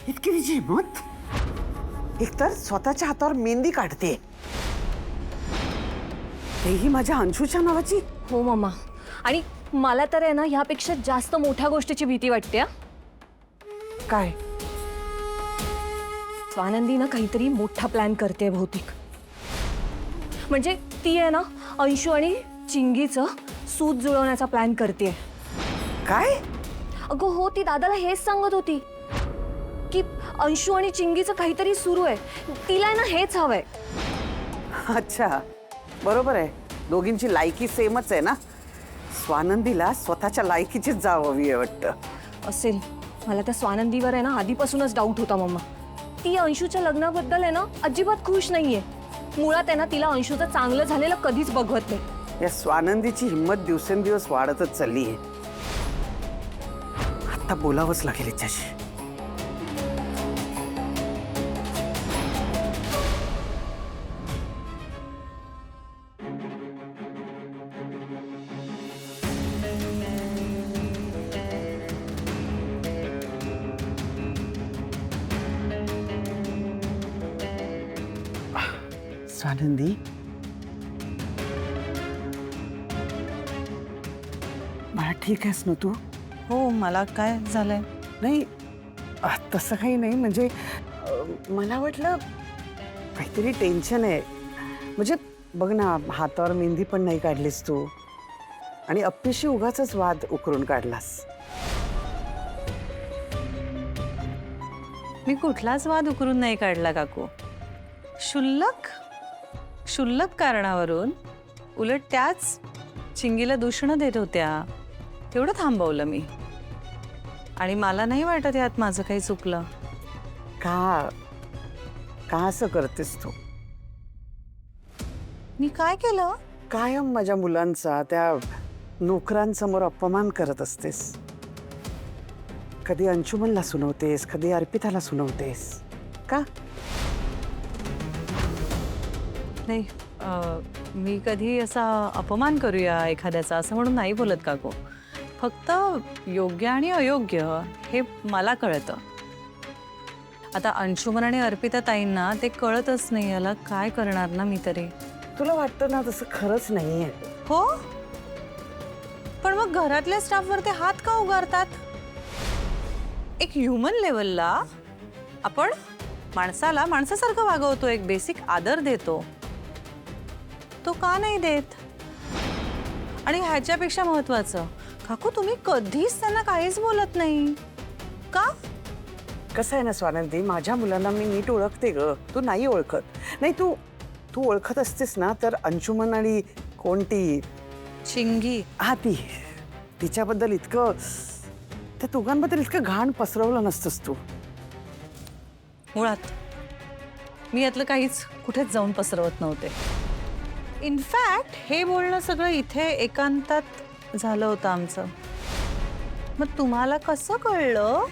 इतकी तिची हिंमत? एकतर स्वतःच्या हातावर मेहंदी काढते, तेही माझ्या अंशूच्या नावाची. हो मम्मा, आणि मला तर आहे ना ह्यापेक्षा जास्त मोठ्या गोष्टीची भीती वाटते. काय? स्वानंदी ना काहीतरी मोठा प्लॅन करते बहुतेक. म्हणजे ती आहे ना अंशू आणि चिंगीचं सूत जुळवण्याचा प्लॅन करते. काय? अगं हो, ती दादाला हेच सांगत होती की अंशू आणि चिंगीचं काहीतरी सुरू आहे. तिला आहे ना हेच हवंय. अच्छा, बरोबर आहे. दोघींची लायकी सेमच आहे ना. स्वानंदीला स्वतःच्या लायकीचीच जाव हवी आहे वाटतं. असेल. मला त्या स्वानंदीवर आहे ना आधीपासूनच डाऊट होता मम्मा. ती अंशूच्या लग्नाबद्दल आहे ना अजिबात खुश नाहीये. मुळात आहे ना तिला अंशूचं चांगलं झालेलं कधीच बघवत नाही. या स्वानंदीची हिंमत दिवसेंदिवस वाढतच चालली आहे. आता बोलावंच लागेल हिच्याशी. स्वानंदी, मला ठीक आहेस ना तू? हो, मला काय झालंय? नाही, तसं काही नाही. म्हणजे मला वाटलं काहीतरी टेन्शन आहे. म्हणजे बघ ना, हातावर मेहंदी पण नाही काढलीस तू, आणि अप्पीशी उगाचच वाद उकरून काढलास. मी कुठलाच वाद उकरून नाही काढला काकू. क्षुल्लक कारणावरून उलट त्याच चिंगीला दूषणं देत होत्या. तेवढं थांबवलं मी. आणि मला नाही वाटत यात माझं काही चुकलं. का का असं करतेस तू? मी काय केलं? कायम माझ्या मुलांचा, त्या नोकरांसमोर अपमान करत असतेस. कधी अंशुमनला सुनवतेस, कधी अर्पिताला सुनवतेस. का? नाही, मी कधी असा अपमान करूया एखाद्याचा असं म्हणून नाही बोलत काकू. फक्त योग्य आणि अयोग्य हे मला कळतं. आता अंशुमन आणि अर्पिता ताईंना ते कळतच नाही. याला काय करणार ना मी तरी. तुला वाटतं ना तसं खरंच नाहीये. हो, पण मग घरातल्या स्टाफवर ते हात का उगारतात? एक ह्युमन लेवलला आपण माणसाला माणसासारखं वागवतो, एक बेसिक आदर देतो. तो का नाही देत? आणि ह्याच्यापेक्षा महत्वाचं, काकू तुम्ही कधीच त्यांना काहीच बोलत नाही का? कसं आहे ना स्वानंदी, माझ्या मुलांना मी नीट ओळखते ग. तू नाही ओळखत. नाही, तू ओळखत असतेस ना तर अंशुमन आणि कोणती चिंगी, हा तिच्याबद्दल इतकं, त्या दोघांबद्दल इतकं घाण पसरवलं नसतंस तू. मुळात मी यातलं काहीच कुठेच जाऊन पसरवत नव्हते. इनफॅक्ट हे बोलणं सगळं इथे एकांतात झालं होतं आमचं. मग तुम्हाला कसं कळलं